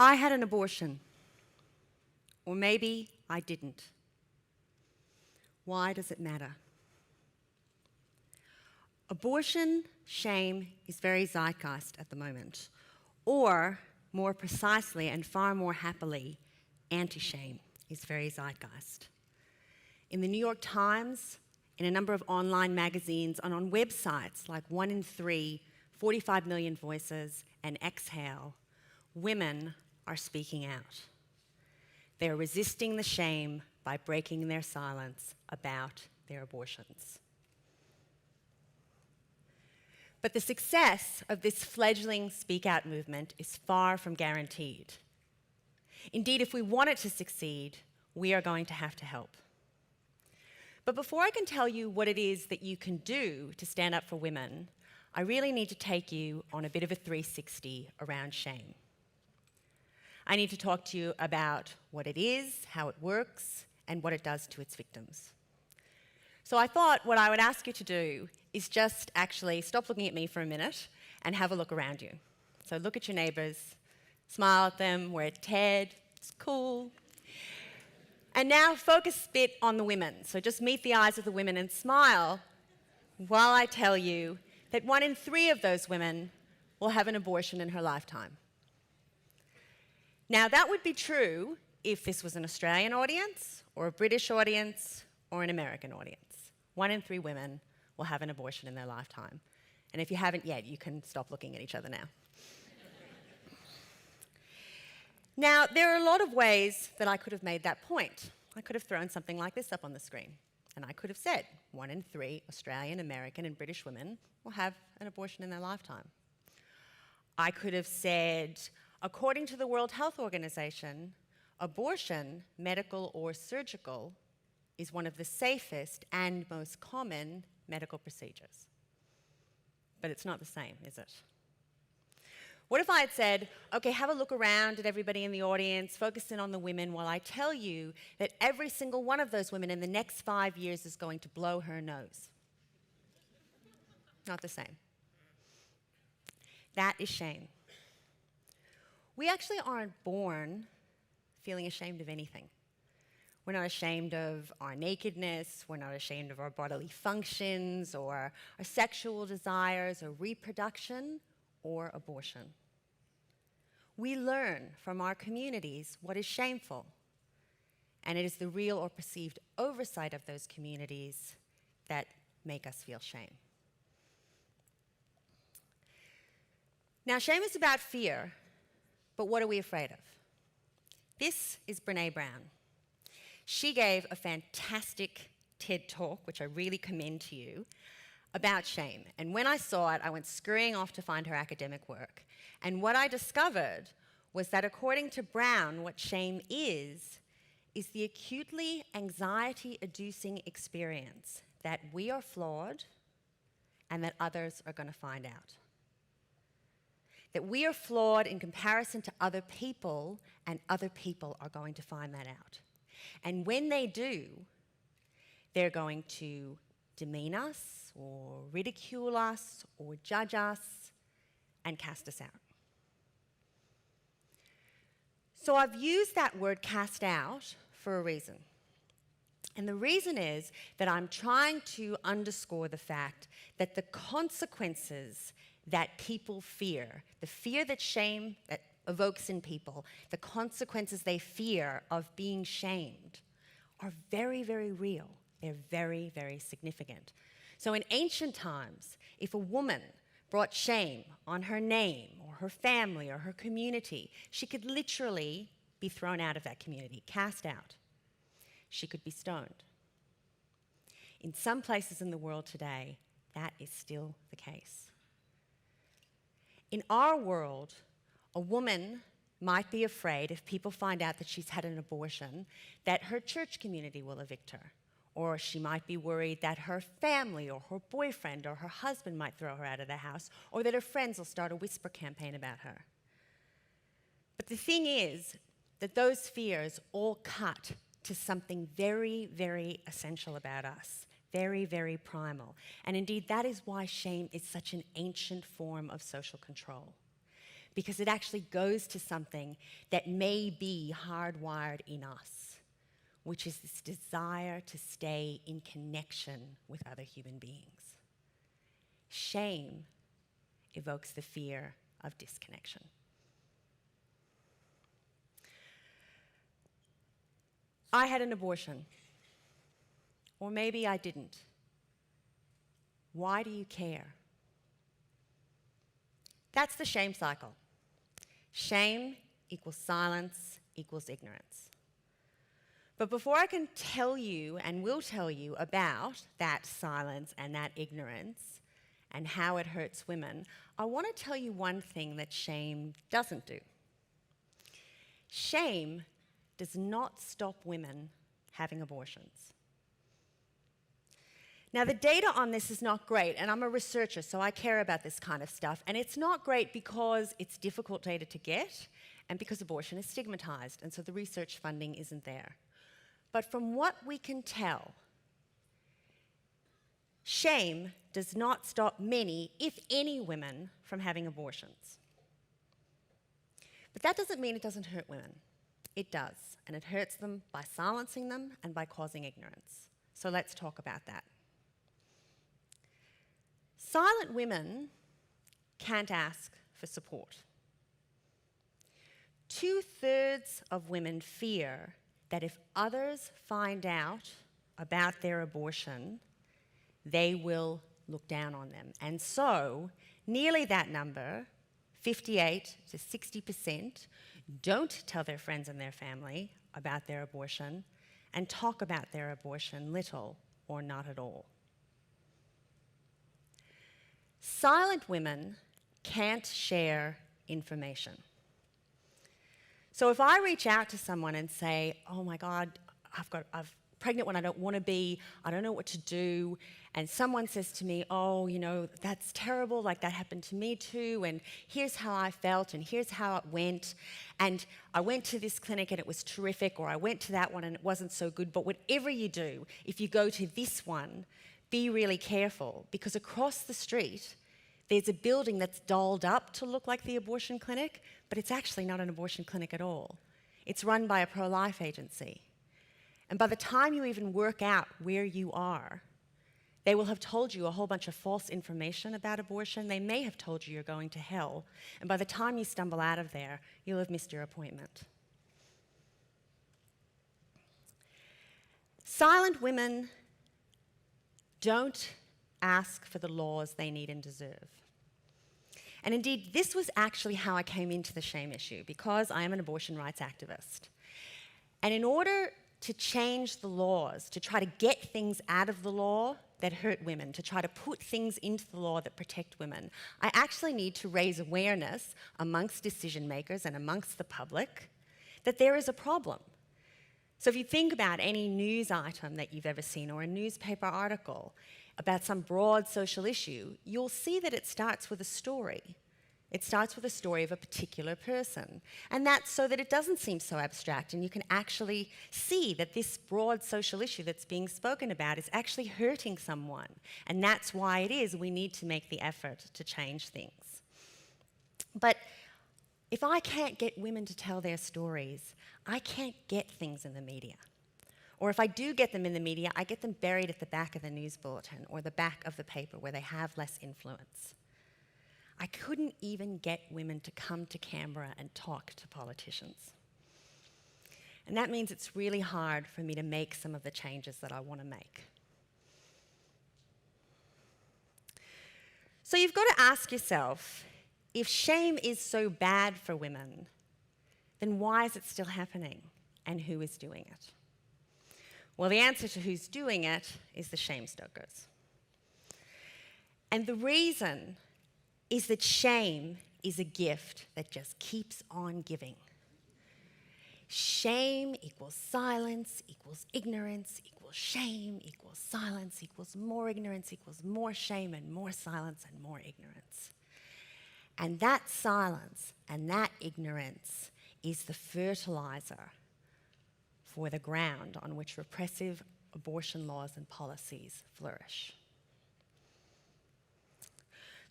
I had an abortion. Or maybe I didn't. Why does it matter? Abortion shame is very zeitgeist at the moment. Or, more precisely and far more happily, anti-shame is very zeitgeist. In the New York Times, in a number of online magazines, and on websites like 1 in 3, 45 Million Voices, and Exhale, women are speaking out. They are resisting the shame by breaking their silence about their abortions. But the success of this fledgling Speak Out movement is far from guaranteed. Indeed, if we want it to succeed, we are going to have to help. But before I can tell you what it is that you can do to stand up for women, I really need to take you on a bit of a 360 around shame. I need to talk to you about what it is, how it works, and what it does to its victims. So I thought what I would ask you to do is just actually stop looking at me for a minute and have a look around you. So look at your neighbours, smile at them, we're at TED, it's cool. And now focus a bit on the women. So just meet the eyes of the women and smile while I tell you that 1 in 3 of those women will have an abortion in her lifetime. Now, that would be true if this was an Australian audience, or a British audience, or an American audience. 1 in 3 women will have an abortion in their lifetime. And if you haven't yet, you can stop looking at each other now. Now, there are a lot of ways that I could have made that point. I could have thrown something like this up on the screen, and I could have said 1 in 3 Australian, American, and British women will have an abortion in their lifetime. I could have said, according to the World Health Organization, abortion, medical or surgical, is one of the safest and most common medical procedures. But it's not the same, is it? What if I had said, okay, have a look around at everybody in the audience, focus in on the women while I tell you that every single one of those women in the next 5 years is going to blow her nose? Not the same. That is shame. We actually aren't born feeling ashamed of anything. We're not ashamed of our nakedness, we're not ashamed of our bodily functions, or our sexual desires, or reproduction, or abortion. We learn from our communities what is shameful, and it is the real or perceived oversight of those communities that make us feel shame. Now, shame is about fear, but what are we afraid of? This is Brené Brown. She gave a fantastic TED talk, which I really commend to you, about shame. And when I saw it, I went scurrying off to find her academic work. And what I discovered was that according to Brown, what shame is the acutely anxiety-inducing experience that we are flawed and that others are going to find out. That we are flawed in comparison to other people, and other people are going to find that out. And when they do, they're going to demean us, or ridicule us, or judge us, and cast us out. So I've used that word cast out for a reason. And the reason is that I'm trying to underscore the fact that the consequences that people fear, the fear that shame that evokes in people, the consequences they fear of being shamed are very, very real. They're very, very significant. So in ancient times, if a woman brought shame on her name or her family or her community, she could literally be thrown out of that community, cast out. She could be stoned. In some places in the world today, that is still the case. In our world, a woman might be afraid if people find out that she's had an abortion, that her church community will evict her. Or she might be worried that her family or her boyfriend or her husband might throw her out of the house, or that her friends will start a whisper campaign about her. But the thing is that those fears all cut to something very, very essential about us, very, very primal. And indeed, that is why shame is such an ancient form of social control. because it actually goes to something that may be hardwired in us, which is this desire to stay in connection with other human beings. Shame evokes the fear of disconnection. I had an abortion, or maybe I didn't. Why do you care? That's the shame cycle. Shame equals silence equals ignorance. But before I can tell you and will tell you about that silence and that ignorance and how it hurts women, I want to tell you one thing that shame doesn't do. Shame does not stop women having abortions. Now, the data on this is not great, and I'm a researcher, so I care about this kind of stuff. And it's not great because it's difficult data to get and because abortion is stigmatized, and so the research funding isn't there. But from what we can tell, shame does not stop many, if any, women from having abortions. But that doesn't mean it doesn't hurt women. It does, and it hurts them by silencing them and by causing ignorance. So let's talk about that. Silent women can't ask for support. 2/3 of women fear that if others find out about their abortion, they will look down on them. And so, nearly that number, 58 to 60%, don't tell their friends and their family about their abortion and talk about their abortion little or not at all. Silent women can't share information. So if I reach out to someone and say, oh my God, I'm pregnant when I don't want to be, I don't know what to do, and someone says to me, oh, you know, that's terrible, like that happened to me too, and here's how I felt, and here's how it went, and I went to this clinic and it was terrific, or I went to that one and it wasn't so good, but whatever you do, if you go to this one, be really careful, because across the street, there's a building that's dolled up to look like the abortion clinic, but it's actually not an abortion clinic at all. It's run by a pro-life agency. And by the time you even work out where you are, they will have told you a whole bunch of false information about abortion. They may have told you you're going to hell. And by the time you stumble out of there, you'll have missed your appointment. Silent women don't ask for the laws they need and deserve. And indeed, this was actually how I came into the shame issue, because I am an abortion rights activist. And in order to change the laws, to try to get things out of the law that hurt women, to try to put things into the law that protect women, I actually need to raise awareness amongst decision makers and amongst the public that there is a problem. So if you think about any news item that you've ever seen or a newspaper article about some broad social issue, you'll see that it starts with a story. It starts with a story of a particular person. And that's so that it doesn't seem so abstract, and you can actually see that this broad social issue that's being spoken about is actually hurting someone. And that's why it is we need to make the effort to change things. But if I can't get women to tell their stories, I can't get things in the media. Or if I do get them in the media, I get them buried at the back of the news bulletin or the back of the paper where they have less influence. I couldn't even get women to come to Canberra and talk to politicians. And that means it's really hard for me to make some of the changes that I want to make. So you've got to ask yourself, if shame is so bad for women, then why is it still happening, and who is doing it? Well, the answer to who's doing it is the shame stokers. And the reason is that shame is a gift that just keeps on giving. Shame equals silence equals ignorance equals shame equals silence equals more ignorance equals more shame and more silence and more ignorance. And that silence and that ignorance is the fertilizer for the ground on which repressive abortion laws and policies flourish.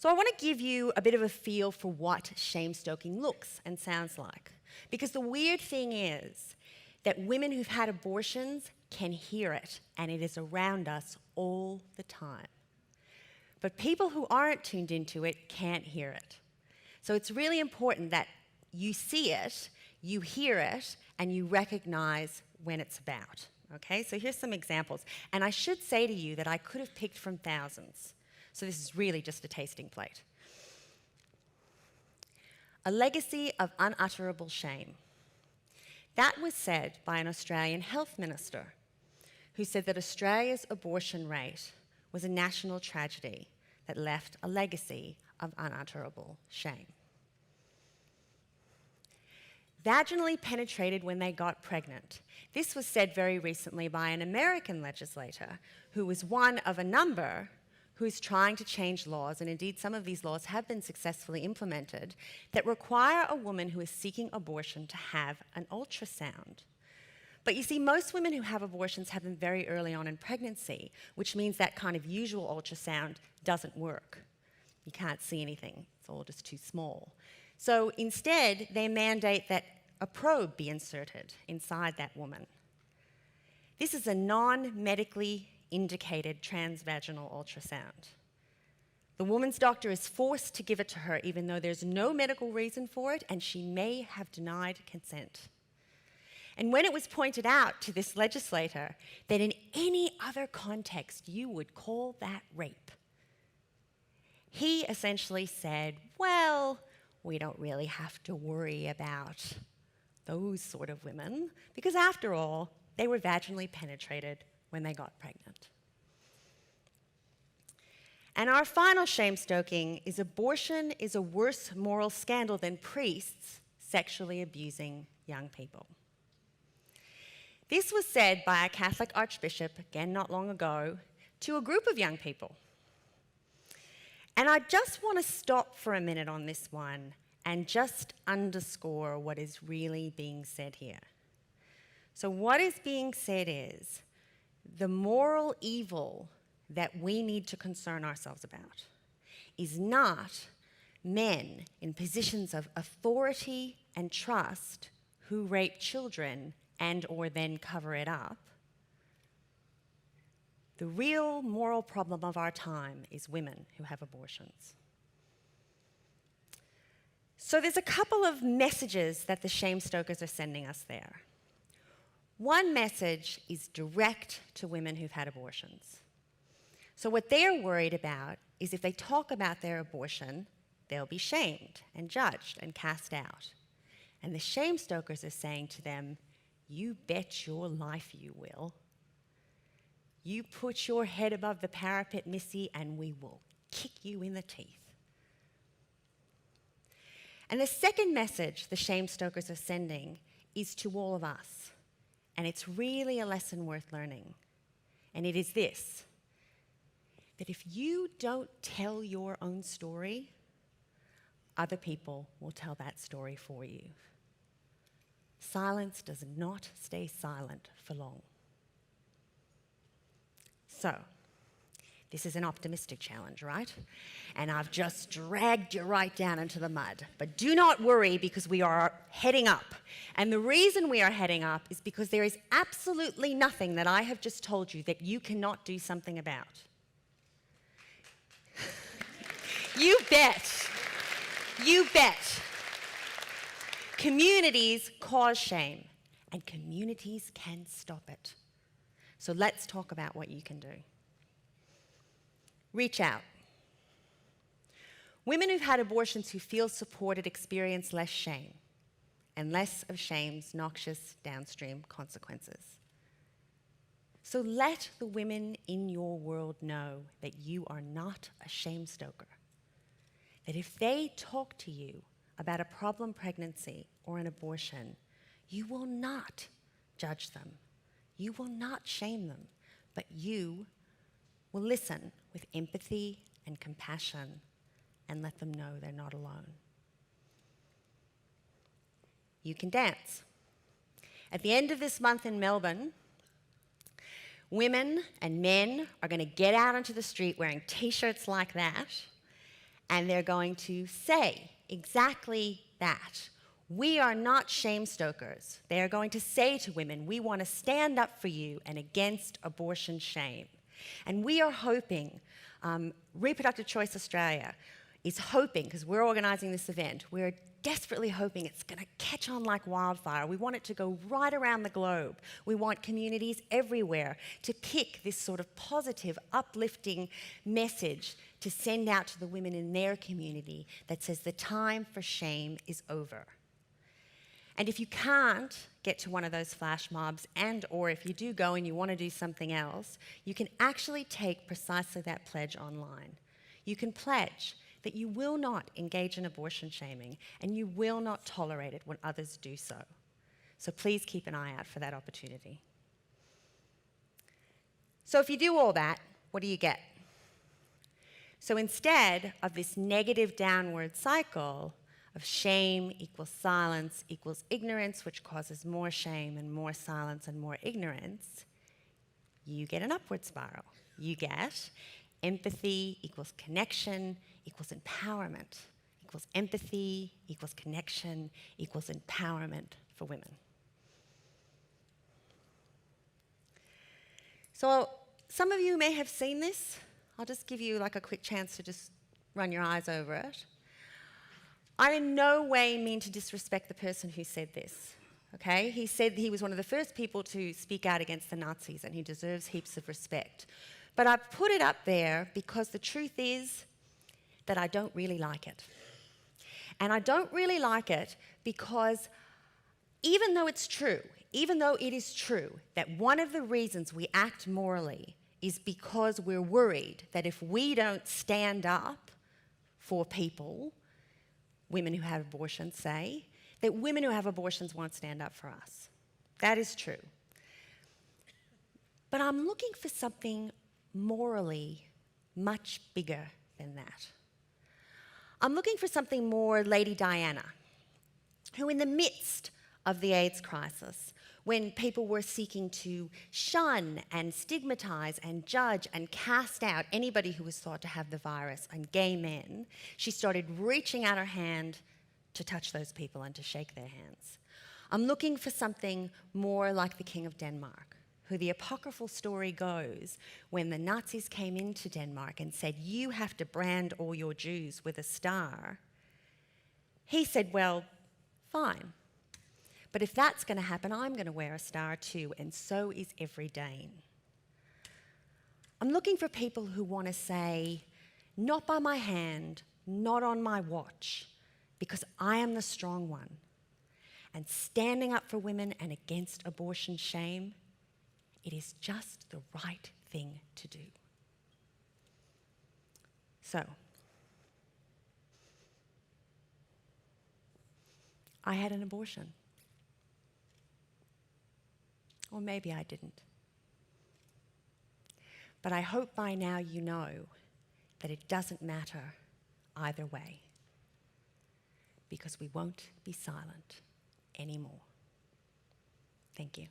So I want to give you a bit of a feel for what shame-stoking looks and sounds like. Because the weird thing is that women who've had abortions can hear it, and it is around us all the time. But people who aren't tuned into it can't hear it. So it's really important that you see it, you hear it, and you recognize when it's about. Okay, so here's some examples. And I should say to you that I could have picked from thousands. So this is really just a tasting plate. A legacy of unutterable shame. That was said by an Australian health minister who said that Australia's abortion rate was a national tragedy that left a legacy of unutterable shame. Vaginally penetrated when they got pregnant. This was said very recently by an American legislator who was one of a number who's trying to change laws, and indeed some of these laws have been successfully implemented, that require a woman who is seeking abortion to have an ultrasound. But you see, most women who have abortions have them very early on in pregnancy, which means that kind of usual ultrasound doesn't work. You can't see anything, it's all just too small. So instead, they mandate that a probe be inserted inside that woman. This is a non-medically indicated transvaginal ultrasound. The woman's doctor is forced to give it to her even though there's no medical reason for it, and she may have denied consent. And when it was pointed out to this legislator that in any other context you would call that rape, he essentially said, well, we don't really have to worry about those sort of women, because after all, they were vaginally penetrated when they got pregnant. And our final shame-stoking is abortion is a worse moral scandal than priests sexually abusing young people. This was said by a Catholic archbishop, again not long ago, to a group of young people. And I just want to stop for a minute on this one and just underscore what is really being said here. So what is being said is the moral evil that we need to concern ourselves about is not men in positions of authority and trust who rape children and or then cover it up. The real moral problem of our time is women who have abortions. So there's a couple of messages that the shame-stokers are sending us there. One message is direct to women who've had abortions. So what they're worried about is if they talk about their abortion, they'll be shamed and judged and cast out. And the shame-stokers are saying to them, you bet your life you will. You put your head above the parapet, Missy, and we will kick you in the teeth. And the second message the shame-stokers are sending is to all of us. And it's really a lesson worth learning. And it is this, that if you don't tell your own story, other people will tell that story for you. Silence does not stay silent for long. So, this is an optimistic challenge, right? And I've just dragged you right down into the mud. But do not worry, because we are heading up. And the reason we are heading up is because there is absolutely nothing that I have just told you that you cannot do something about. You bet. You bet. Communities cause shame, and communities can stop it. So let's talk about what you can do. Reach out. Women who've had abortions who feel supported experience less shame, and less of shame's noxious downstream consequences. So let the women in your world know that you are not a shame-stoker. That if they talk to you about a problem pregnancy or an abortion, you will not judge them. You will not shame them, but you will listen with empathy and compassion and let them know they're not alone. You can dance. At the end of this month in Melbourne, women and men are going to get out onto the street wearing t-shirts like that, And they're going to say exactly that. We are not shame stokers. They are going to say to women, we want to stand up for you and against abortion shame. And we are hoping, Reproductive Choice Australia is hoping, because we're organising this event, we're desperately hoping it's going to catch on like wildfire. We want it to go right around the globe. We want communities everywhere to pick this sort of positive, uplifting message to send out to the women in their community that says the time for shame is over. And if you can't get to one of those flash mobs, and or if you do go and you want to do something else, you can actually take precisely that pledge online. You can pledge that you will not engage in abortion shaming and you will not tolerate it when others do so. So please keep an eye out for that opportunity. So if you do all that, what do you get? So instead of this negative downward cycle of shame equals silence equals ignorance, which causes more shame and more silence and more ignorance, you get an upward spiral. You get empathy equals connection equals empowerment equals empathy equals connection equals empowerment for women. So some of you may have seen this. I'll just give you like a quick chance to just run your eyes over it. I in no way mean to disrespect the person who said this, okay? He said he was one of the first people to speak out against the Nazis and he deserves heaps of respect. But I've put it up there because the truth is that I don't really like it. And I don't really like it because even though it's true, even though it is true that one of the reasons we act morally is because we're worried that if we don't stand up for people, women who have abortions say, that women who have abortions won't stand up for us. That is true. But I'm looking for something morally much bigger than that. I'm looking for something more Lady Diana, who in the midst of the AIDS crisis, when people were seeking to shun and stigmatise and judge and cast out anybody who was thought to have the virus and gay men, she started reaching out her hand to touch those people and to shake their hands. I'm looking for something more like the King of Denmark, who the apocryphal story goes, when the Nazis came into Denmark and said, you have to brand all your Jews with a star, he said, well, fine. But if that's going to happen, I'm going to wear a star too, and so is every Dane. I'm looking for people who want to say, not by my hand, not on my watch, because I am the strong one. And standing up for women and against abortion shame, it is just the right thing to do. So, I had an abortion. Or maybe I didn't. But I hope by now you know that it doesn't matter either way, because we won't be silent anymore. Thank you.